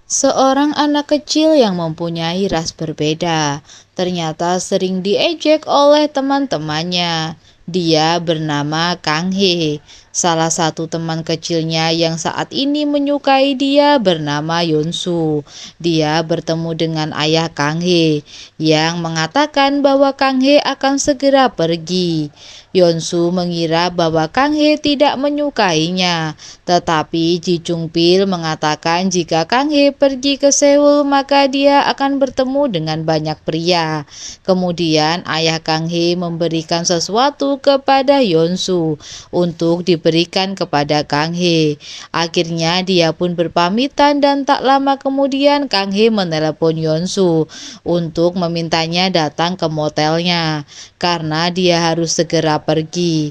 Seorang anak kecil yang mempunyai ras berbeda, ternyata sering diejek oleh teman-temannya. Dia bernama Kang He. Salah satu teman kecilnya yang saat ini menyukai dia bernama Yonsu. Dia bertemu dengan ayah Kang He yang mengatakan bahwa Kang He akan segera pergi. Yonsu mengira bahwa Kang He tidak menyukainya, tetapi Ji Chung Pil mengatakan jika Kang He pergi ke Seoul maka dia akan bertemu dengan banyak pria. Kemudian ayah Kang He memberikan sesuatu kepada Yonsu untuk diberikan kepada Kang He. Akhirnya dia pun berpamitan dan tak lama kemudian Kang He menelepon Yonsu untuk memintanya datang ke motelnya karena dia harus segera pergi.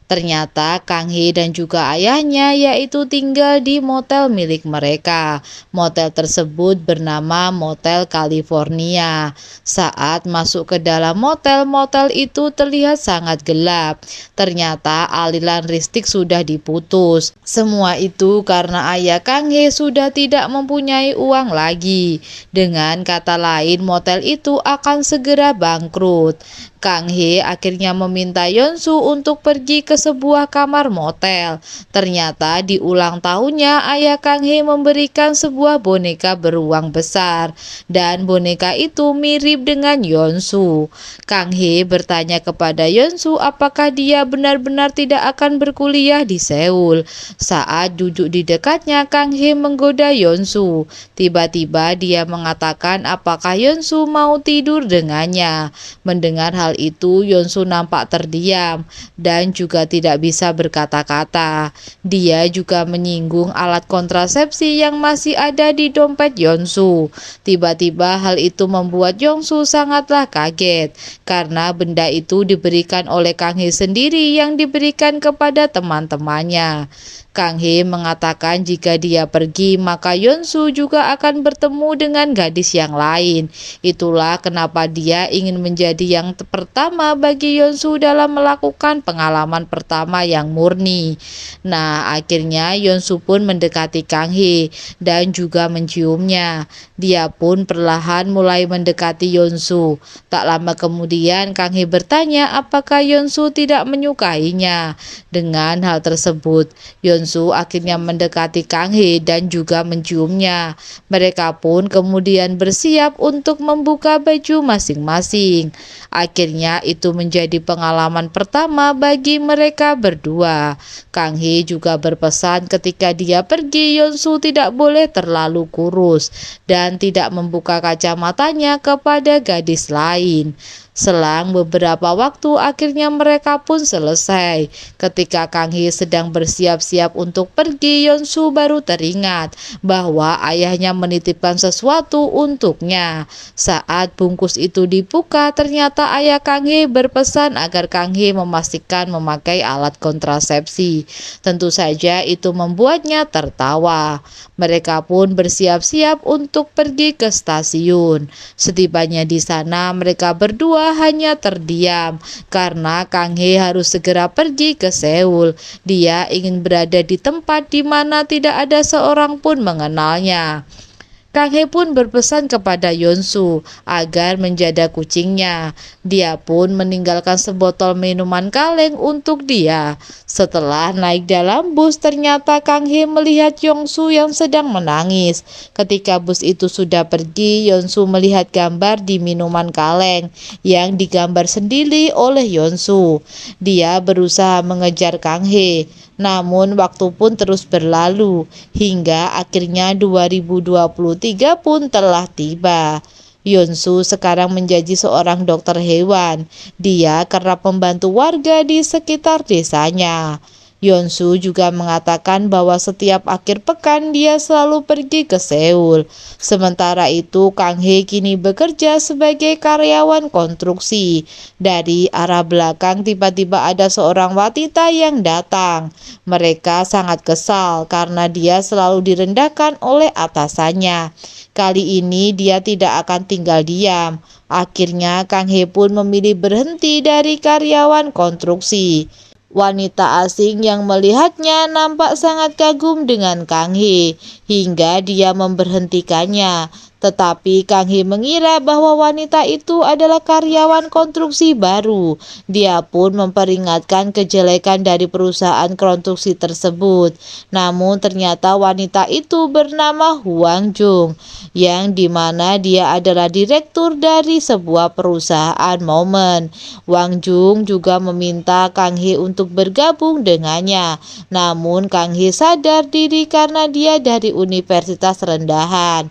Ternyata Kang He dan juga ayahnya yaitu tinggal di motel milik mereka. Motel tersebut bernama Motel California. Saat masuk ke dalam motel itu terlihat sangat gelap. Ternyata aliran listrik sudah diputus. Semua itu karena ayah Kang He sudah tidak mempunyai uang lagi. Dengan kata lain, motel itu akan segera bangkrut. Kang He akhirnya meminta Yonsu untuk pergi ke sebuah kamar motel. Ternyata di ulang tahunnya ayah Kang He memberikan sebuah boneka beruang besar dan boneka itu mirip dengan Yonsu. Kang He bertanya kepada Yonsu apakah dia benar-benar tidak akan berkuliah di Seoul. Saat duduk di dekatnya, Kang He menggoda Yonsu. Tiba-tiba dia mengatakan apakah Yonsu mau tidur dengannya. Mendengar hal itu, Yonsu nampak terdiam dan juga tidak bisa berkata-kata. Dia juga menyinggung alat kontrasepsi yang masih ada di dompet Yonsu. Tiba-tiba hal itu membuat Yonsu sangatlah kaget karena benda itu diberikan oleh Kang He sendiri yang diberikan kepada teman-temannya. Kang He mengatakan jika dia pergi maka Yonsu juga akan bertemu dengan gadis yang lain. Itulah kenapa dia ingin menjadi yang pertama bagi Yonsu dalam melakukan pengalaman pertama yang murni. Nah, akhirnya Yonsu pun mendekati Kang He dan juga menciumnya. Dia pun perlahan mulai mendekati Yonsu. Tak lama kemudian Kang He bertanya apakah Yonsu tidak menyukainya. Dengan hal tersebut, Yonsu akhirnya mendekati Kang He dan juga menciumnya. Mereka pun kemudian bersiap untuk membuka baju masing-masing. Akhirnya itu menjadi pengalaman pertama bagi mereka berdua. Kang He juga berpesan ketika dia pergi Yonsu tidak boleh terlalu kurus dan tidak membuka kacamatanya kepada gadis lain. Selang beberapa waktu akhirnya mereka pun selesai. Ketika Kang He sedang bersiap-siap untuk pergi, Yonsu baru teringat bahwa ayahnya menitipkan sesuatu untuknya. Saat bungkus itu dibuka, ternyata ayah Kang He berpesan agar Kang He memastikan memakai alat kontrasepsi. Tentu saja itu membuatnya tertawa. Mereka pun bersiap-siap untuk pergi ke stasiun. Setibanya di sana, mereka berdua hanya terdiam karena Kang He harus segera pergi ke Seoul. Dia ingin berada di tempat di mana tidak ada seorang pun mengenalnya. Kang He pun berpesan kepada Yonsu agar menjaga kucingnya. Dia pun meninggalkan sebotol minuman kaleng untuk dia. Setelah naik dalam bus, ternyata Kang He melihat Yonsu yang sedang menangis. Ketika bus itu sudah pergi, Yonsu melihat gambar di minuman kaleng yang digambar sendiri oleh Yonsu. Dia berusaha mengejar Kang He. Namun waktu pun terus berlalu hingga akhirnya 2023 pun telah tiba. Yonsu sekarang menjadi seorang dokter hewan. Dia kerap membantu warga di sekitar desanya. Yonsu juga mengatakan bahwa setiap akhir pekan dia selalu pergi ke Seoul. Sementara itu, Kang He kini bekerja sebagai karyawan konstruksi. Dari arah belakang tiba-tiba ada seorang wanita yang datang. Mereka sangat kesal karena dia selalu direndahkan oleh atasannya. Kali ini dia tidak akan tinggal diam. Akhirnya Kang He pun memilih berhenti dari karyawan konstruksi. Wanita asing yang melihatnya nampak sangat kagum dengan Kang He. hingga dia memberhentikannya. Tetapi Kang Hee mengira bahwa wanita itu adalah karyawan konstruksi baru. Dia pun memperingatkan kejelekan dari perusahaan konstruksi tersebut. Namun ternyata wanita itu bernama Hwang Jung, yang dimana dia adalah direktur dari sebuah perusahaan momen. Hwang Jung juga meminta Kang Hee untuk bergabung dengannya. Namun Kang Hee sadar diri karena dia dari universitas rendahan.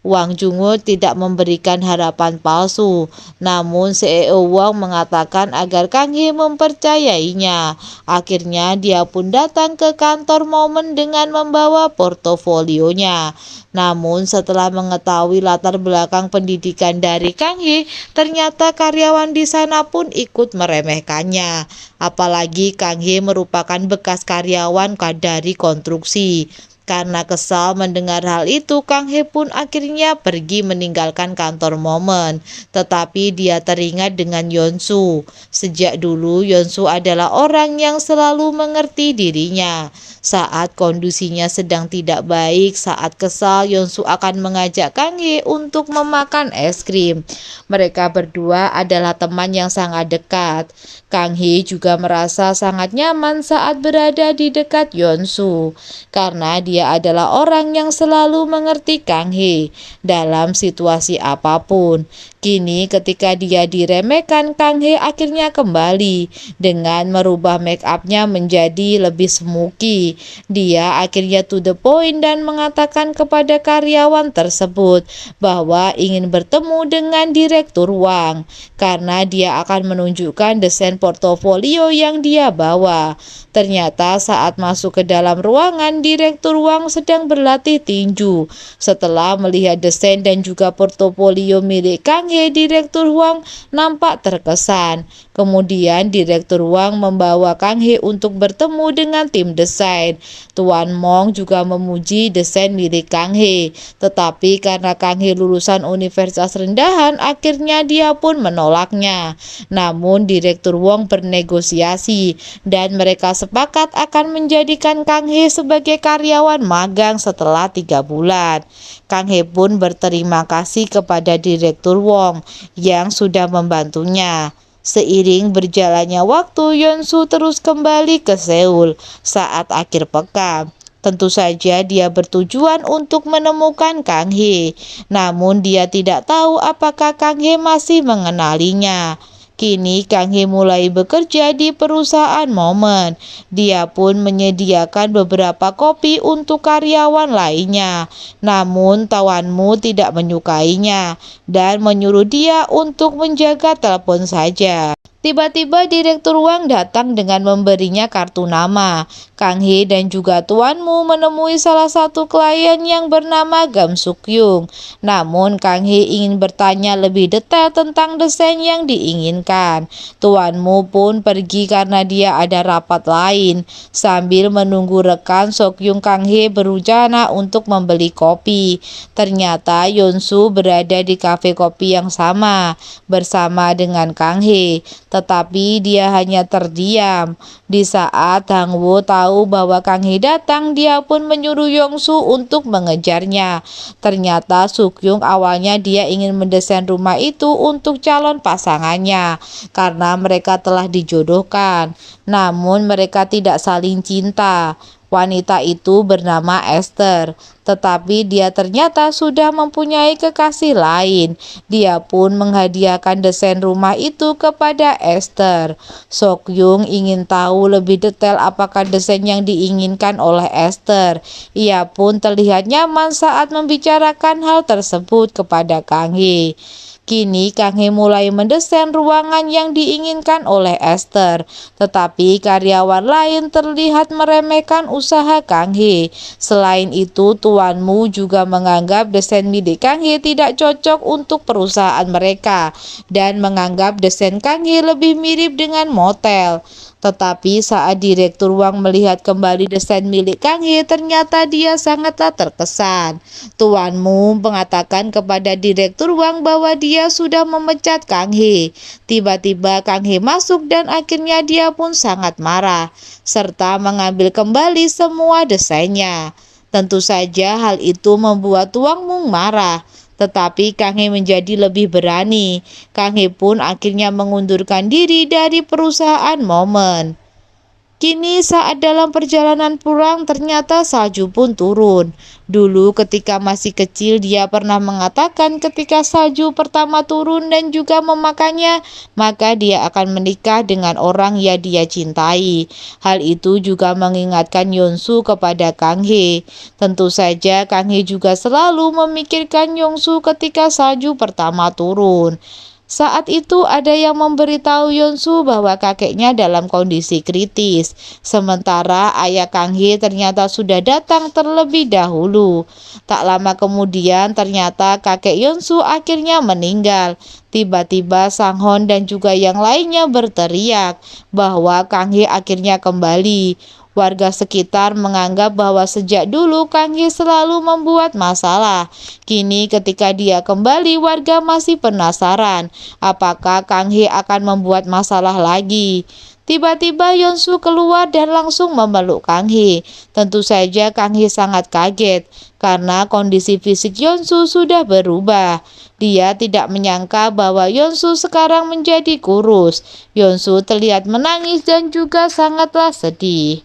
Wang Jungo tidak memberikan harapan palsu, namun CEO Wang mengatakan agar Kang Hee mempercayainya. Akhirnya dia pun datang ke kantor momen dengan membawa portofolionya. Namun setelah mengetahui latar belakang pendidikan dari Kang Hee, ternyata karyawan di sana pun ikut meremehkannya. Apalagi Kang Hee merupakan bekas karyawan dari konstruksi. Karena kesal mendengar hal itu, Kang Hee pun akhirnya pergi meninggalkan kantor momen. Tetapi dia teringat dengan Yeonsu. Sejak dulu Yeonsu adalah orang yang selalu mengerti dirinya. Saat kondisinya sedang tidak baik, saat kesal, Yeonsu akan mengajak Kang Hee untuk memakan es krim. Mereka berdua adalah teman yang sangat dekat. Kang Hee juga merasa sangat nyaman saat berada di dekat Yeonsu, karena dia adalah orang yang selalu mengerti Kang Hee dalam situasi apapun. Kini ketika dia diremehkan, Kang Hee akhirnya kembali dengan merubah make upnya menjadi lebih smoky. Dia akhirnya to the point dan mengatakan kepada karyawan tersebut bahwa ingin bertemu dengan Direktur Wang karena dia akan menunjukkan desain portofolio yang dia bawa. Ternyata saat masuk ke dalam ruangan, Direktur Wang sedang berlatih tinju. Setelah melihat desain dan juga portofolio milik Kang Hee, Direktur Wang nampak terkesan. Kemudian Direktur Wang membawa Kang Hee untuk bertemu dengan tim desain. Tuan Mong juga memuji desain milik Kang Hee. Tetapi karena Kang Hee lulusan universitas rendahan, akhirnya dia pun menolaknya. Namun Direktur Wang bernegosiasi dan mereka sepakat akan menjadikan Kang Hee sebagai karyawan magang setelah 3 bulan. Kang Hee pun berterima kasih kepada Direktur Wang yang sudah membantunya. Seiring berjalannya waktu, Yeonsu terus kembali ke Seoul saat akhir pekan. Tentu saja dia bertujuan untuk menemukan Kang Hee, namun dia tidak tahu apakah Kang Hee masih mengenalinya. Kini Kang Hee mulai bekerja di perusahaan momen. Dia pun menyediakan beberapa kopi untuk karyawan lainnya. Namun Tawanmu tidak menyukainya dan menyuruh dia untuk menjaga telepon saja. Tiba-tiba Direktur Wang datang dengan memberinya kartu nama. Kang Hee dan juga Tuanmu menemui salah satu klien yang bernama Gam Suk Yung. Namun Kang Hee ingin bertanya lebih detail tentang desain yang diinginkan. Tuanmu pun pergi karena dia ada rapat lain. Sambil menunggu rekan, Sok Yung Kang Hee berencana untuk membeli kopi. Ternyata Yeonsu berada di kafe kopi yang sama bersama dengan Kang Hee. Tetapi dia hanya terdiam. Di saat Hang Wo tahu bahwa Kang Hee datang, dia pun menyuruh Yeonsu untuk mengejarnya. Ternyata Suk Yung awalnya dia ingin mendesain rumah itu untuk calon pasangannya karena mereka telah dijodohkan. Namun mereka tidak saling cinta. Wanita itu bernama Esther, tetapi dia ternyata sudah mempunyai kekasih lain. Dia pun menghadiahkan desain rumah itu kepada Esther. Sok Yung ingin tahu lebih detail apakah desain yang diinginkan oleh Esther. Ia pun terlihat nyaman saat membicarakan hal tersebut kepada Kang Hee. Kini Kang Hee mulai mendesain ruangan yang diinginkan oleh Esther, tetapi karyawan lain terlihat meremehkan usaha Kang Hee. Selain itu, Tuanmu juga menganggap desain milik Kang Hee tidak cocok untuk perusahaan mereka dan menganggap desain Kang Hee lebih mirip dengan motel. Tetapi saat Direktur Wang melihat kembali desain milik Kang Hee, ternyata dia sangatlah terkesan. Tuanmu mengatakan kepada Direktur Wang bahwa dia sudah memecat Kang Hee. Tiba-tiba Kang Hee masuk dan akhirnya dia pun sangat marah, serta mengambil kembali semua desainnya. Tentu saja hal itu membuat Wang Mung marah. Tetapi Kang He menjadi lebih berani. Kang He pun akhirnya mengundurkan diri dari perusahaan Moment. Kini saat dalam perjalanan pulang ternyata salju pun turun. Dulu ketika masih kecil dia pernah mengatakan ketika salju pertama turun dan juga memakannya, maka dia akan menikah dengan orang yang dia cintai. Hal itu juga mengingatkan Yonsu kepada Kang He. Tentu saja Kang He juga selalu memikirkan Yongsu ketika salju pertama turun. Saat itu ada yang memberitahu Yonsu bahwa kakeknya dalam kondisi kritis. Sementara ayah Kang He ternyata sudah datang terlebih dahulu. Tak lama kemudian ternyata kakek Yonsu akhirnya meninggal. Tiba-tiba Sang Hon dan juga yang lainnya berteriak bahwa Kang He akhirnya kembali. Warga sekitar menganggap bahwa sejak dulu Kang He selalu membuat masalah. Kini ketika dia kembali, warga masih penasaran apakah Kang He akan membuat masalah lagi. Tiba-tiba Yonsu keluar dan langsung memeluk Kang He. Tentu saja Kang He sangat kaget karena kondisi fisik Yonsu sudah berubah. Dia tidak menyangka bahwa Yonsu sekarang menjadi kurus. Yonsu terlihat menangis dan juga sangatlah sedih.